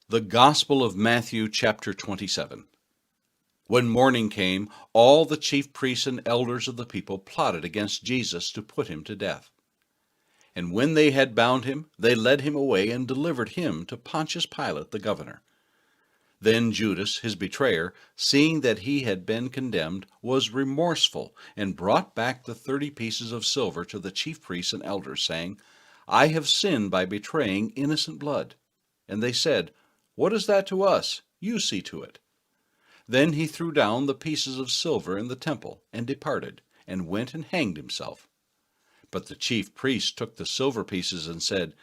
The Gospel of Matthew, chapter 27. When morning came, all the chief priests and elders of the people plotted against Jesus to put him to death. And when they had bound him, they led him away and delivered him to Pontius Pilate the governor. Then Judas, his betrayer, seeing that he had been condemned, was remorseful, and brought back the 30 pieces of silver to the chief priests and elders, saying, I have sinned by betraying innocent blood. And they said, What is that to us? You see to it. Then he threw down the pieces of silver in the temple, and departed, and went and hanged himself. But the chief priests took the silver pieces and said,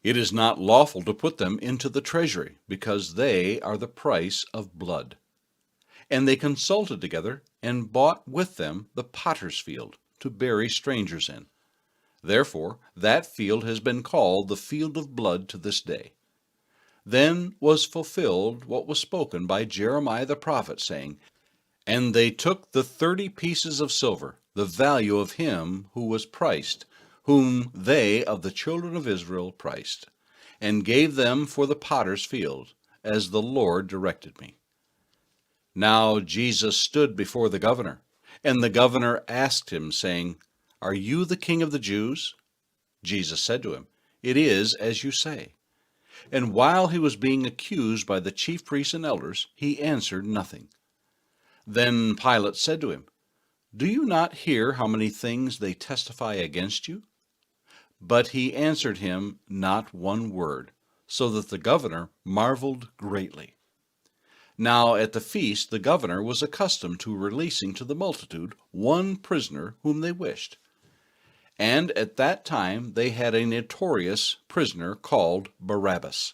It is not lawful to put them into the treasury, because they are the price of blood. And they consulted together, and bought with them the potter's field, to bury strangers in. Therefore that field has been called the field of blood to this day. Then was fulfilled what was spoken by Jeremiah the prophet, saying, And they took the 30 pieces of silver, the value of him who was priced, whom they of the children of Israel priced, and gave them for the potter's field, as the Lord directed me. Now Jesus stood before the governor, and the governor asked him, saying, Are you the king of the Jews? Jesus said to him, It is as you say. And while he was being accused by the chief priests and elders, he answered nothing. Then Pilate said to him, Do you not hear how many things they testify against you? But he answered him not one word, so that the governor marveled greatly. Now at the feast the governor was accustomed to releasing to the multitude one prisoner whom they wished. And at that time they had a notorious prisoner called Barabbas.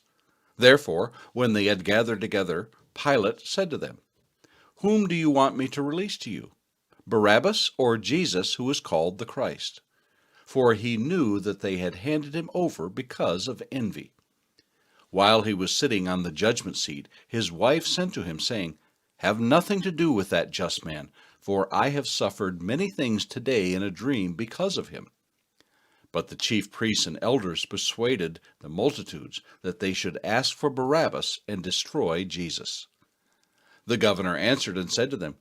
Therefore, when they had gathered together, Pilate said to them, Whom do you want me to release to you, Barabbas or Jesus, who is called the Christ? For he knew that they had handed him over because of envy. While he was sitting on the judgment seat, his wife sent to him, saying, Have nothing to do with that just man, for I have suffered many things today in a dream because of him. But the chief priests and elders persuaded the multitudes that they should ask for Barabbas and destroy Jesus. The governor answered and said to them,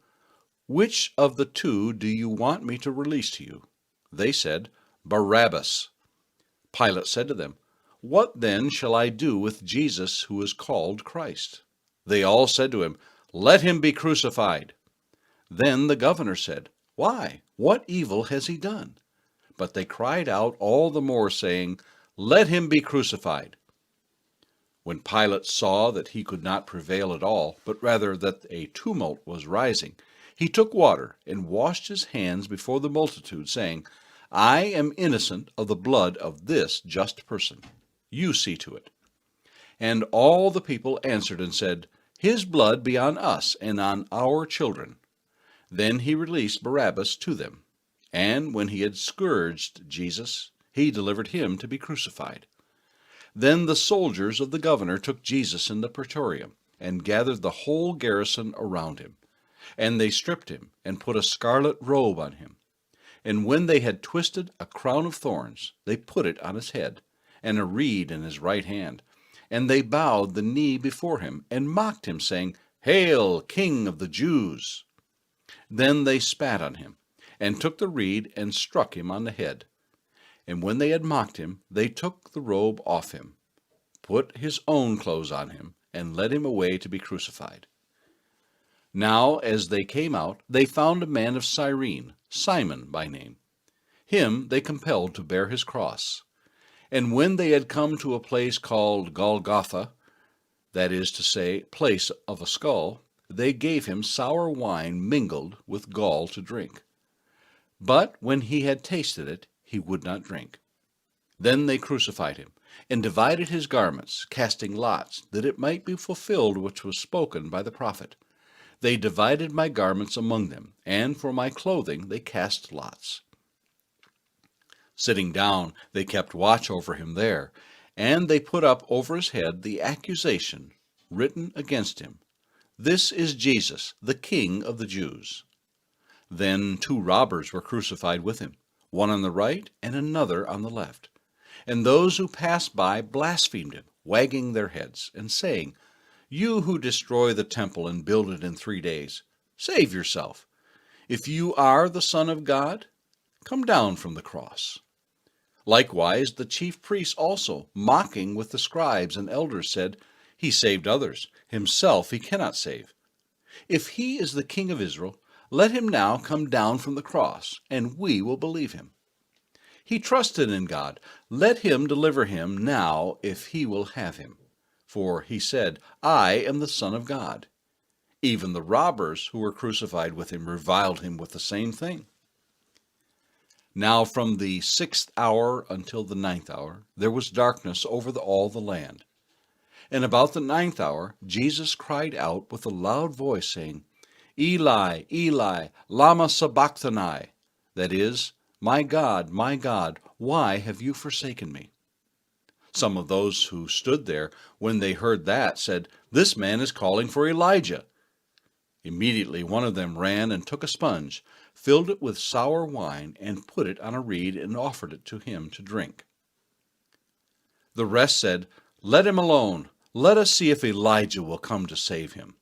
Which of the two do you want me to release to you? They said, Barabbas. Pilate said to them, What then shall I do with Jesus who is called Christ? They all said to him, Let him be crucified. Then the governor said, Why? What evil has he done? But they cried out all the more, saying, Let him be crucified. When Pilate saw that he could not prevail at all, but rather that a tumult was rising, he took water and washed his hands before the multitude, saying, I am innocent of the blood of this just person. You see to it. And all the people answered and said, His blood be on us and on our children. Then he released Barabbas to them. And when he had scourged Jesus, he delivered him to be crucified. Then the soldiers of the governor took Jesus in the praetorium, and gathered the whole garrison around him. And they stripped him, and put a scarlet robe on him. And when they had twisted a crown of thorns, they put it on his head, and a reed in his right hand. And they bowed the knee before him, and mocked him, saying, Hail, King of the Jews! Then they spat on him, and took the reed, and struck him on the head. And when they had mocked him, they took the robe off him, put his own clothes on him, and led him away to be crucified. Now as they came out, they found a man of Cyrene, Simon by name. Him they compelled to bear his cross. And when they had come to a place called Golgotha, that is to say, place of a skull, they gave him sour wine mingled with gall to drink. But when he had tasted it, he would not drink. Then they crucified him, and divided his garments, casting lots, that it might be fulfilled which was spoken by the prophet. They divided my garments among them, and for my clothing they cast lots. Sitting down, they kept watch over him there, and they put up over his head the accusation written against him, This is Jesus, the King of the Jews. Then 2 robbers were crucified with him, one on the right and another on the left. And those who passed by blasphemed him, wagging their heads, and saying, "You who destroy the temple and build it in 3 days, save yourself. If you are the Son of God, come down from the cross." Likewise the chief priests also, mocking with the scribes and elders, said, "He saved others, himself he cannot save. If he is the King of Israel, let him now come down from the cross, and we will believe him. He trusted in God. Let him deliver him now if he will have him. For he said, 'I am the Son of God.' Even the robbers who were crucified with him reviled him with the same thing." Now from the 6th hour until the 9th hour there was darkness over all the land. And about the 9th hour Jesus cried out with a loud voice, saying, "Eli, Eli, lama sabachthani," that is, my God, why have you forsaken me?" Some of those who stood there, when they heard that, said, "This man is calling for Elijah." Immediately one of them ran and took a sponge, filled it with sour wine, and put it on a reed, and offered it to him to drink. The rest said, "Let him alone. Let us see if Elijah will come to save him."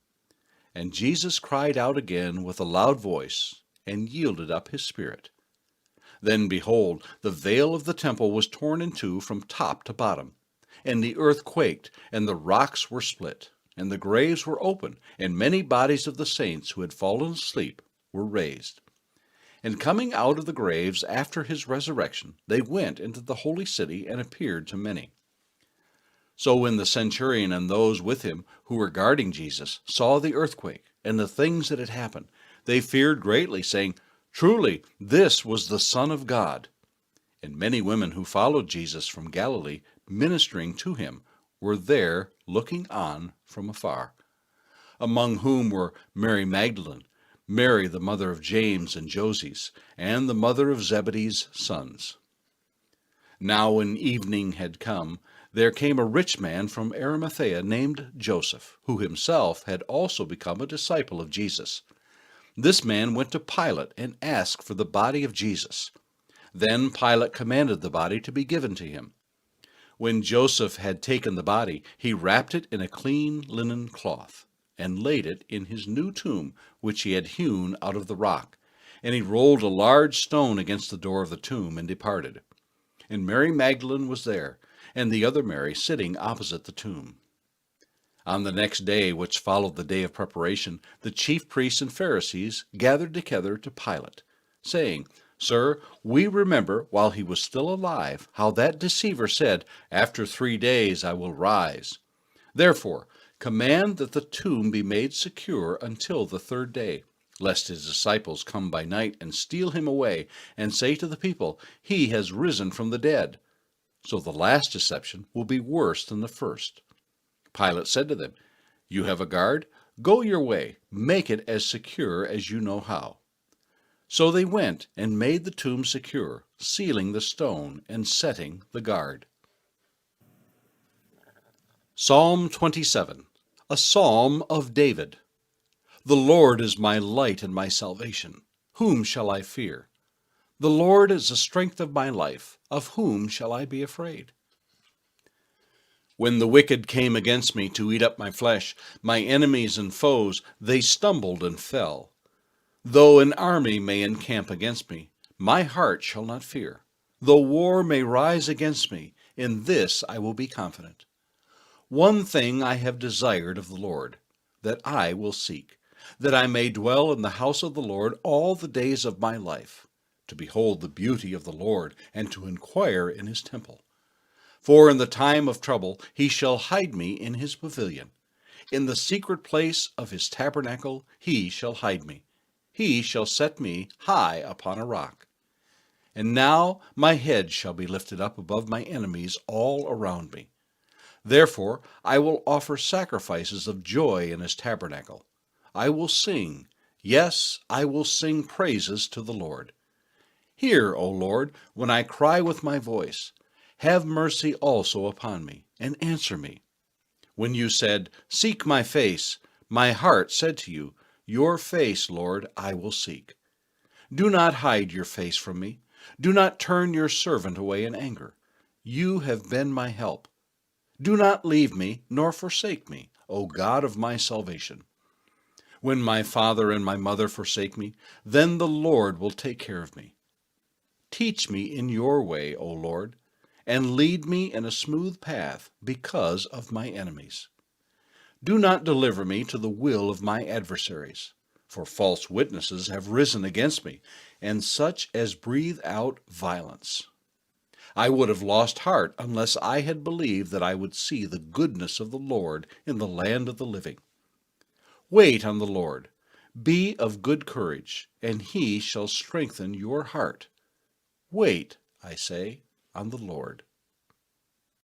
And Jesus cried out again with a loud voice, and yielded up his spirit. Then, behold, the veil of the temple was torn in two from top to bottom, and the earth quaked, and the rocks were split, and the graves were opened, and many bodies of the saints who had fallen asleep were raised. And coming out of the graves after his resurrection, they went into the holy city and appeared to many. So when the centurion and those with him who were guarding Jesus saw the earthquake and the things that had happened, they feared greatly, saying, "Truly, this was the Son of God." And many women who followed Jesus from Galilee, ministering to him, were there looking on from afar, among whom were Mary Magdalene, Mary the mother of James and Joses, and the mother of Zebedee's sons. Now when evening had come, there came a rich man from Arimathea named Joseph, who himself had also become a disciple of Jesus. This man went to Pilate and asked for the body of Jesus. Then Pilate commanded the body to be given to him. When Joseph had taken the body, he wrapped it in a clean linen cloth, and laid it in his new tomb, which he had hewn out of the rock. And he rolled a large stone against the door of the tomb, and departed. And Mary Magdalene was there, and the other Mary sitting opposite the tomb. On the next day, which followed the day of preparation, the chief priests and Pharisees gathered together to Pilate, saying, "Sir, we remember, while he was still alive, how that deceiver said, 'After 3 days I will rise.' Therefore, command that the tomb be made secure until the 3rd day, lest his disciples come by night and steal him away, and say to the people, 'He has risen from the dead.' So the last deception will be worse than the first." Pilate said to them, "You have a guard? Go your way, make it as secure as you know how." So they went and made the tomb secure, sealing the stone and setting the guard. Psalm 27, a psalm of David. The Lord is my light and my salvation. Whom shall I fear? The Lord is the strength of my life. Of whom shall I be afraid? When the wicked came against me to eat up my flesh, my enemies and foes, they stumbled and fell. Though an army may encamp against me, my heart shall not fear. Though war may rise against me, in this I will be confident. One thing I have desired of the Lord, that I will seek, that I may dwell in the house of the Lord all the days of my life, to behold the beauty of the Lord, and to inquire in his temple. For in the time of trouble he shall hide me in his pavilion. In the secret place of his tabernacle he shall hide me. He shall set me high upon a rock. And now my head shall be lifted up above my enemies all around me. Therefore I will offer sacrifices of joy in his tabernacle. I will sing, yes, I will sing praises to the Lord. Hear, O Lord, when I cry with my voice. Have mercy also upon me, and answer me. When you said, "Seek my face," my heart said to you, "Your face, Lord, I will seek." Do not hide your face from me. Do not turn your servant away in anger. You have been my help. Do not leave me nor forsake me, O God of my salvation. When my father and my mother forsake me, then the Lord will take care of me. Teach me in your way, O Lord, and lead me in a smooth path because of my enemies. Do not deliver me to the will of my adversaries, for false witnesses have risen against me, and such as breathe out violence. I would have lost heart unless I had believed that I would see the goodness of the Lord in the land of the living. Wait on the Lord. Be of good courage, and he shall strengthen your heart. Wait, I say, on the Lord.